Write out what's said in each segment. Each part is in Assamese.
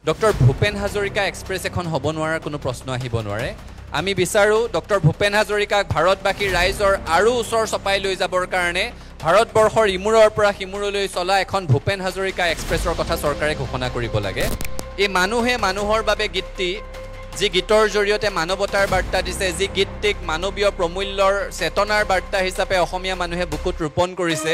ডক্টৰ ভূপেন হাজৰিকা এক্সপ্ৰেছ এখন হ'ব নোৱাৰাৰ কোনো প্ৰশ্ন আহিব নোৱাৰে আমি বিচাৰো ডক্টৰ ভূপেন হাজৰিকাক ভাৰতবাসীৰ ৰাইজৰ আৰু ওচৰ চপাই লৈ যাবৰ কাৰণে ভাৰতবৰ্ষৰ ইমূৰৰ পৰা সিমূৰলৈ চলা এখন ভূপেন হাজৰিকা এক্সপ্ৰেছৰ কথা চৰকাৰে ঘোষণা কৰিব লাগে এই মানুহে মানুহৰ বাবে গীতটি যি গীতৰ জৰিয়তে মানৱতাৰ বাৰ্তা দিছে যি গীতটিক মানৱীয় প্ৰমূল্যৰ চেতনাৰ বাৰ্তা হিচাপে অসমীয়া মানুহে বুকুত ৰোপণ কৰিছে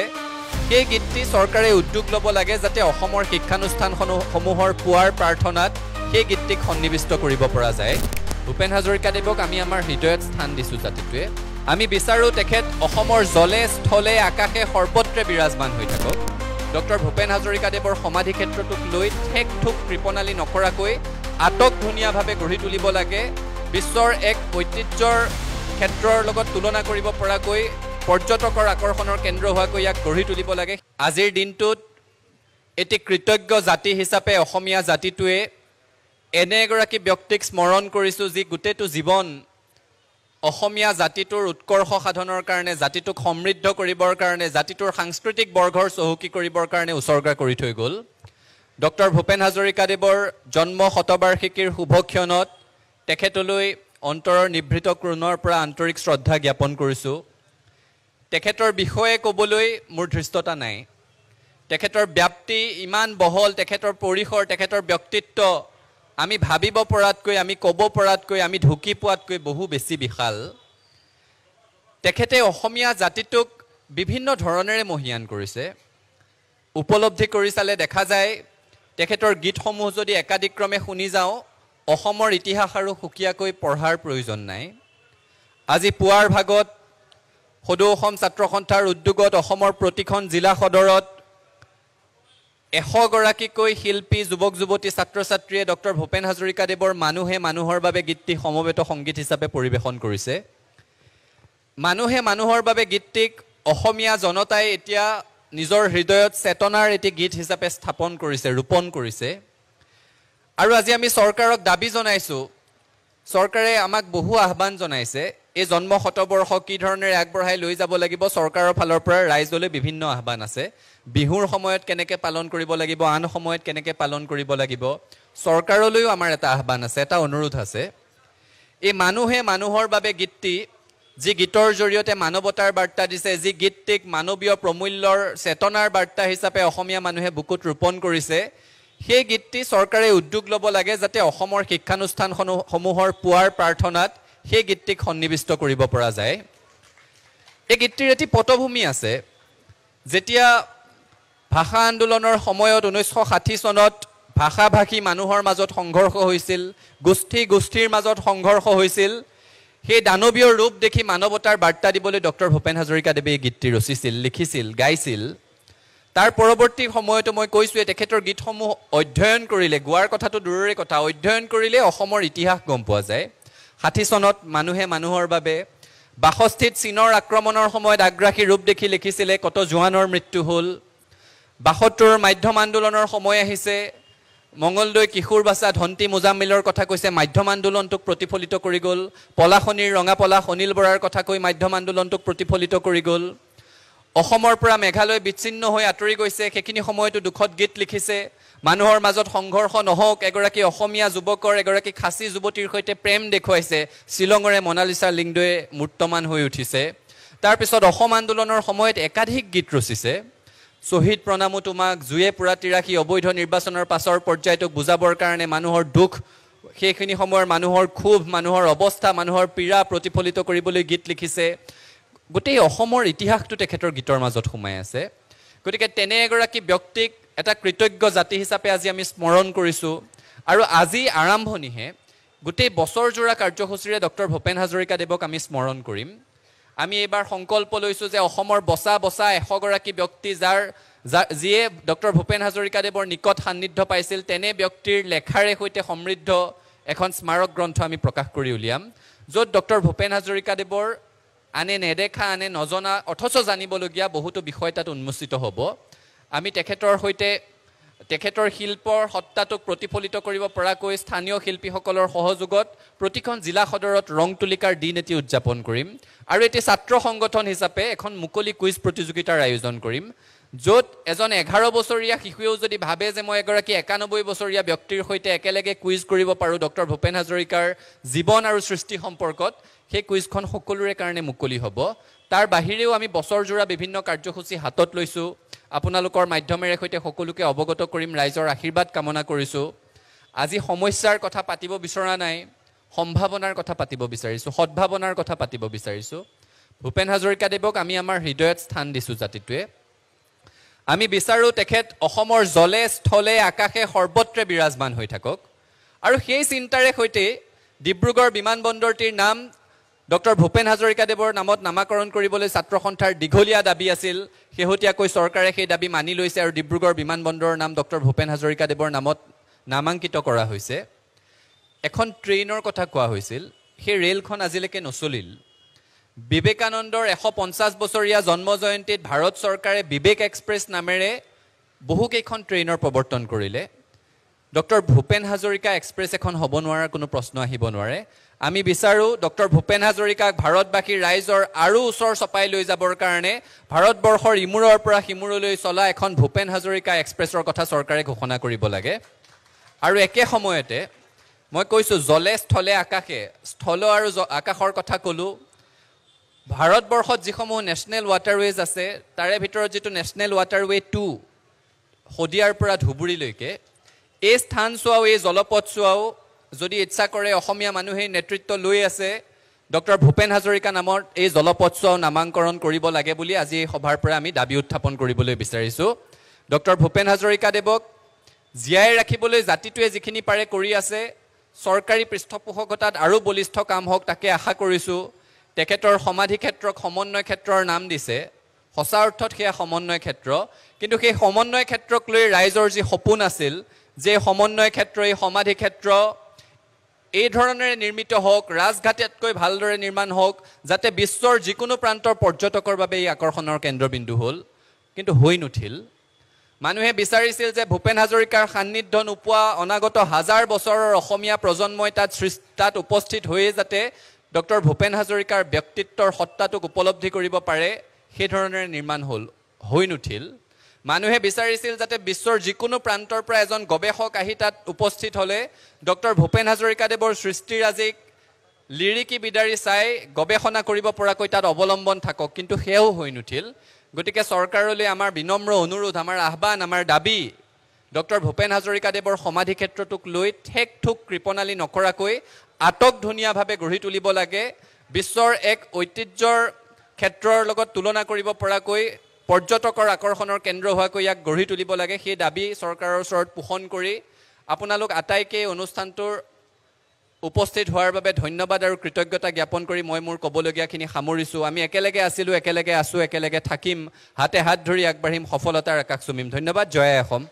সেই গীতটি চৰকাৰে উদ্যোগ ল'ব লাগে যাতে অসমৰ শিক্ষানুষ্ঠানসমূহৰ পুৱাৰ প্ৰাৰ্থনাত সেই গীতটিক সন্নিৱিষ্ট কৰিব পৰা যায় ভূপেন হাজৰিকাদেৱক আমি আমাৰ হৃদয়ত স্থান দিছোঁ জাতিটোৱে আমি বিচাৰোঁ তেখেত অসমৰ জলে স্থলে আকাশে সৰ্বত্ৰে বিৰাজমান হৈ থাকক ডক্টৰ ভূপেন হাজৰিকাদেৱৰ সমাধি ক্ষেত্ৰটোক লৈ ঠেক ঠুক কৃপণালী নকৰাকৈ আটক ধুনীয়াভাৱে গঢ়ি তুলিব লাগে বিশ্বৰ এক ঐতিহ্যৰ ক্ষেত্ৰৰ লগত তুলনা কৰিব পৰাকৈ পৰ্যটকৰ আকৰ্ষণৰ কেন্দ্ৰ হোৱাকৈ ইয়াক গঢ়ি তুলিব লাগে আজিৰ দিনটোত এটি কৃতজ্ঞ জাতি হিচাপে অসমীয়া জাতিটোৱে এনে এগৰাকী ব্যক্তিক স্মৰণ কৰিছোঁ যি গোটেইটো জীৱন অসমীয়া জাতিটোৰ উৎকৰ্ষ সাধনৰ কাৰণে জাতিটোক সমৃদ্ধ কৰিবৰ কাৰণে জাতিটোৰ সাংস্কৃতিক বৰ্গৰ চহকী কৰিবৰ কাৰণে উচৰ্গা কৰি থৈ গ'ল ডক্টৰ ভূপেন হাজৰিকাদেৱৰ জন্ম শতবাৰ্ষিকীৰ শুভক্ষণত তেখেতলৈ অন্তৰৰ নিভৃত কোণৰ পৰা আন্তৰিক শ্ৰদ্ধা জ্ঞাপন কৰিছোঁ তেখেতৰ বিষয়ে ক'বলৈ মোৰ ধৃষ্টতা নাই তেখেতৰ ব্যাপ্তি ইমান বহল তেখেতৰ পৰিসৰ তেখেতৰ ব্যক্তিত্ব আমি ভাবিব পৰাতকৈ আমি ক'ব পৰাতকৈ আমি ঢুকি পোৱাতকৈ বহু বেছি বিশাল তেখেতে অসমীয়া জাতিটোক বিভিন্ন ধৰণেৰে মহিয়ান কৰিছে উপলব্ধি কৰি চালে দেখা যায় তেখেতৰ গীতসমূহ যদি একাদিক্ৰমে শুনি যাওঁ অসমৰ ইতিহাস আৰু সুকীয়াকৈ পঢ়াৰ প্ৰয়োজন নাই আজি পুৱাৰ ভাগত সদৌ অসম ছাত্ৰ সন্থাৰ উদ্যোগত অসমৰ প্ৰতিখন জিলা সদৰত 100 গৰাকীকৈ শিল্পী যুৱক যুৱতী ছাত্ৰ ছাত্ৰীয়ে ডক্টৰ ভূপেন হাজৰিকাদেৱৰ মানুহে মানুহৰ বাবে গীতটি সমবেত সংগীত হিচাপে পৰিৱেশন কৰিছে মানুহে মানুহৰ বাবে গীতটিক অসমীয়া জনতাই এতিয়া নিজৰ হৃদয়ত চেতনাৰ এটি গীত হিচাপে স্থাপন কৰিছে ৰোপণ কৰিছে আৰু আজি আমি চৰকাৰক দাবী জনাইছোঁ চৰকাৰে আমাক বহু আহ্বান জনাইছে এই জন্ম শতবৰ্ষ কি ধৰণেৰে আগবঢ়াই লৈ যাব লাগিব চৰকাৰৰ ফালৰ পৰা ৰাইজলৈ বিভিন্ন আহ্বান আছে বিহুৰ সময়ত কেনেকৈ পালন কৰিব লাগিব আন সময়ত কেনেকৈ পালন কৰিব লাগিব চৰকাৰলৈও আমাৰ এটা আহ্বান আছে এটা অনুৰোধ আছে এই মানুহে মানুহৰ বাবে গীতটি যি গীতৰ জৰিয়তে মানৱতাৰ বাৰ্তা দিছে যি গীতটিক মানৱীয় প্ৰমূল্যৰ চেতনাৰ বাৰ্তা হিচাপে অসমীয়া মানুহে বুকুত ৰোপণ কৰিছে সেই গীতটি চৰকাৰে উদ্যোগ ল'ব লাগে যাতে অসমৰ শিক্ষানুষ্ঠানসমূহৰ পুৱাৰ প্ৰাৰ্থনাত সেই গীতটিক সন্নিৱিষ্ট কৰিব পৰা যায় এই গীতটিৰ এটি পটভূমি আছে যেতিয়া ভাষা আন্দোলনৰ সময়ত 1960 চনত ভাষা ভাষী মানুহৰ মাজত সংঘৰ্ষ হৈছিল গোষ্ঠীৰ মাজত সংঘৰ্ষ হৈছিল সেই দানৱীয় ৰূপ দেখি মানৱতাৰ বাৰ্তা দিবলৈ ডক্টৰ ভূপেন হাজৰিকাদেৱে এই গীতটি ৰচিছিল লিখিছিল গাইছিল তাৰ পৰৱৰ্তী সময়তো মই কৈছোঁ তেখেতৰ গীতসমূহ অধ্যয়ন কৰিলে গোৱাৰ কথাটো দূৰৰে কথা অধ্যয়ন কৰিলে অসমৰ ইতিহাস গম পোৱা যায় 60 চনত মানুহে মানুহৰ বাবে বাসস্থিত চীনৰ আক্ৰমণৰ সময়ত আগ্ৰাসী ৰূপ দেখি লিখিছিলে কত জোৱানৰ মৃত্যু হ'ল 72 মাধ্যম আন্দোলনৰ সময় আহিছে মঙ্গলদৈ কিশোৰ বাছা ধন্তি মুজাম্মিলৰ কথা কৈছে মাধ্যম আন্দোলনটোক প্ৰতিফলিত কৰি গ'ল পলাখনিৰ ৰঙা পলাশ অনিল বৰাৰ কথা কৈ মাধ্যম আন্দোলনটোক প্ৰতিফলিত কৰি গ'ল অসমৰ পৰা মেঘালয় বিচ্ছিন্ন হৈ আঁতৰি গৈছে সেইখিনি সময়তো দুখত গীত লিখিছে মানুহৰ মাজত সংঘৰ্ষ নহওক এগৰাকী অসমীয়া যুৱকৰ এগৰাকী খাচী যুৱতীৰ সৈতে প্ৰেম দেখুৱাইছে শিলঙৰে মনালিসা লিংডোৱে মূৰ্তমান হৈ উঠিছে তাৰ পিছত অসম আন্দোলনৰ সময়ত একাধিক গীত ৰচিছে শহীদ প্ৰণামো তোমাক জুয়ে পুৰা তিৰাশী অবৈধ নিৰ্বাচনৰ পাছৰ পৰ্যায়টোক বুজাবৰ কাৰণে মানুহৰ দুখ সেইখিনি সময়ৰ মানুহৰ ক্ষোভ মানুহৰ অৱস্থা মানুহৰ পীড়া প্ৰতিফলিত কৰিবলৈ গীত লিখিছে গোটেই অসমৰ ইতিহাসটো তেখেতৰ গীতৰ মাজত সোমাই আছে গতিকে তেনে এগৰাকী ব্যক্তিক এটা কৃতজ্ঞ জাতি হিচাপে আজি আমি স্মৰণ কৰিছোঁ আৰু আজি আৰম্ভণিহে গোটেই বছৰজোৰা কাৰ্যসূচীৰে ডক্টৰ ভূপেন হাজৰিকাদেৱক আমি স্মৰণ কৰিম আমি এইবাৰ সংকল্প লৈছোঁ যে অসমৰ বছা 100 গৰাকী ব্যক্তি যিয়ে ডক্টৰ ভূপেন হাজৰিকাদেৱৰ নিকট সান্নিধ্য পাইছিল তেনে ব্যক্তিৰ লেখাৰে সৈতে সমৃদ্ধ এখন স্মাৰক গ্ৰন্থ আমি প্ৰকাশ কৰি উলিয়াম য'ত ডক্টৰ ভূপেন হাজৰিকাদেৱৰ আনে নেদেখা আনে নজনা অথচ জানিবলগীয়া বহুতো বিষয় তাত উন্মোচিত হ'ব আমি তেখেতৰ সৈতে তেখেতৰ শিল্পৰ সত্তাটোক প্ৰতিফলিত কৰিব পৰাকৈ স্থানীয় শিল্পীসকলৰ সহযোগত প্ৰতিখন জিলা সদৰত ৰং তুলিকাৰ দিন এটি উদযাপন কৰিম আৰু এটি ছাত্ৰ সংগঠন হিচাপে এখন মুকলি কুইজ প্ৰতিযোগিতাৰ আয়োজন কৰিম য'ত এজন 11 বছৰীয়া শিশুৱেও যদি ভাবে যে মই এগৰাকী 91 বছৰীয়া ব্যক্তিৰ সৈতে একেলগে কুইজ কৰিব পাৰোঁ ডক্টৰ ভূপেন হাজৰিকাৰ জীৱন আৰু সৃষ্টি সম্পৰ্কত, সেই কুইজখন সকলোৰে কাৰণে মুকলি হ'ব। তাৰ বাহিৰেও আমি বছৰজোৰা বিভিন্ন কাৰ্যসূচী হাতত লৈছোঁ। আপোনালোকৰ মাধ্যমেৰে সৈতে সকলোকে অৱগত কৰিম, ৰাইজৰ আশীৰ্বাদ কামনা কৰিছোঁ। আজি সমস্যাৰ কথা পাতিব বিচৰা নাই, সম্ভাৱনাৰ কথা পাতিব বিচাৰিছোঁ, সদ্ভাৱনাৰ কথা পাতিব বিচাৰিছোঁ। ভূপেন হাজৰিকাদেৱক আমি আমাৰ হৃদয়ত স্থান দিছোঁ জাতিটোৱে। আমি বিচাৰোঁ তেখেত অসমৰ জলে স্থলে আকাশে সৰ্বত্ৰে বিৰাজমান হৈ থাকক। আৰু সেই চিন্তাৰে সৈতে ডিব্ৰুগড় বিমানবন্দৰটিৰ নাম ডক্টৰ ভূপেন হাজৰিকাদেৱৰ নামত নামাকৰণ কৰিবলৈ ছাত্ৰ সন্থাৰ দীঘলীয়া দাবী আছিল। শেহতীয়াকৈ চৰকাৰে সেই দাবী মানি লৈছে আৰু ডিব্ৰুগড় বিমানবন্দৰৰ নাম ডক্টৰ ভূপেন হাজৰিকাদেৱৰ নামত নামাংকিত কৰা হৈছে। এখন ট্ৰেইনৰ কথা কোৱা হৈছিল, সেই ৰেলখন আজিলৈকে নচলিল। বিবেকানন্দৰ 150 বছৰীয়া জন্ম জয়ন্তীত ভাৰত চৰকাৰে বিবেক এক্সপ্ৰেছ নামেৰে বহুকেইখন ট্ৰেইনৰ প্ৰৱৰ্তন কৰিলে। ডক্টৰ ভূপেন হাজৰিকা এক্সপ্ৰেছ এখন হ'ব নোৱাৰাৰ কোনো প্ৰশ্ন আহিব নোৱাৰে। আমি বিচাৰোঁ ডক্টৰ ভূপেন হাজৰিকাক ভাৰতবাসীৰ ৰাইজৰ আৰু ওচৰ চপাই লৈ যাবৰ কাৰণে ভাৰতবৰ্ষৰ ইমূৰৰ পৰা সিমূৰলৈ চলা এখন ভূপেন হাজৰিকা এক্সপ্ৰেছৰ কথা চৰকাৰে ঘোষণা কৰিব লাগে। আৰু একে সময়তে মই কৈছোঁ জলে স্থলে আকাশে, স্থল আৰু আকাশৰ কথা ক'লোঁ। ভাৰতবৰ্ষত যিসমূহ নেশ্যনেল ৱাটাৰৱেজ আছে তাৰে ভিতৰত যিটো নেশ্যনেল ৱাটাৰৱে 2 শদিয়াৰ পৰা ধুবুৰীলৈকে, এই স্থান চোৱাও এই জলপথ চোৱাও যদি ইচ্ছা কৰে অসমীয়া মানুহেই নেতৃত্ব লৈ আছে, ডক্টৰ ভূপেন হাজৰিকা নামৰ এই জলপথ চোৱাও নামাকৰণ কৰিব লাগে বুলি আজি এই সভাৰ পৰা আমি দাবী উত্থাপন কৰিবলৈ বিচাৰিছোঁ। ডক্টৰ ভূপেন হাজৰিকাদেৱক জীয়াই ৰাখিবলৈ জাতিটোৱে যিখিনি পাৰে কৰি আছে, চৰকাৰী পৃষ্ঠপোষকতাত আৰু বলিষ্ঠ কাম হওক তাকে আশা কৰিছোঁ। তেখেতৰ সমাধি ক্ষেত্ৰক সমন্বয় ক্ষেত্ৰৰ নাম দিছে, সঁচা অৰ্থত সেয়া সমন্বয় ক্ষেত্ৰ, কিন্তু সেই সমন্বয় ক্ষেত্ৰক লৈ ৰাইজৰ যি সপোন আছিল যে সমন্বয় ক্ষেত্ৰ, এই সমাধি ক্ষেত্ৰ এই ধৰণেৰে নিৰ্মিত হওক, ৰাজঘাটতকৈ ভালদৰে নিৰ্মাণ হওক, যাতে বিশ্বৰ যিকোনো প্ৰান্তৰ পৰ্যটকৰ বাবে এই আকৰ্ষণৰ কেন্দ্ৰবিন্দু হ'ল, কিন্তু হৈ নুঠিল। মানুহে বিচাৰিছিল যে ভূপেন হাজৰিকাৰ সান্নিধ্য নোপোৱা অনাগত 1000 বছৰৰ অসমীয়া প্ৰজন্মই তাত উপস্থিত হৈয়ে যাতে ডক্টৰ ভূপেন হাজৰিকাৰ ব্যক্তিত্বৰ সত্তাটোক উপলব্ধি কৰিব পাৰে, সেই ধৰণেৰে নিৰ্মাণ হ'ল, হৈ নুঠিল। মানুহে বিচাৰিছিল যাতে বিশ্বৰ যিকোনো প্ৰান্তৰ পৰা এজন গৱেষক আহি তাত উপস্থিত হ'লে ডক্টৰ ভূপেন হাজৰিকাদেৱৰ সৃষ্টিৰাজিক লিৰিকি বিদাৰি চাই গৱেষণা কৰিব পৰাকৈ তাত অৱলম্বন থাকক, কিন্তু সেয়াও হৈ নুঠিল। গতিকে চৰকাৰলৈ আমাৰ বিনম্ৰ অনুৰোধ, আমাৰ আহ্বান, আমাৰ দাবী, ডক্টৰ ভূপেন হাজৰিকাদেৱৰ সমাধি ক্ষেত্ৰটোক লৈ ঠেক ঠুক কৃপণালী নকৰাকৈ আটকধুনীয়াভাৱে গঢ়ি তুলিব লাগে। বিশ্বৰ এক ঐতিহ্যৰ ক্ষেত্ৰৰ লগত তুলনা কৰিব পৰাকৈ পৰ্যটকৰ আকৰ্ষণৰ কেন্দ্ৰ হোৱাকৈ ইয়াক গঢ়ি তুলিব লাগে। সেই দাবী চৰকাৰৰ ওচৰত পোষণ কৰি আপোনালোক আটাইকে অনুষ্ঠানটোৰ উপস্থিত হোৱাৰ বাবে ধন্যবাদ আৰু কৃতজ্ঞতা জ্ঞাপন কৰি মই মোৰ ক'বলগীয়াখিনি সামৰিছোঁ। আমি একেলগে আছিলোঁ, একেলগে আছোঁ, একেলগে থাকিম, হাতে হাত ধৰি আগবাঢ়িম, সফলতাৰ আকাশ চুমিম। ধন্যবাদ। জয় অসম।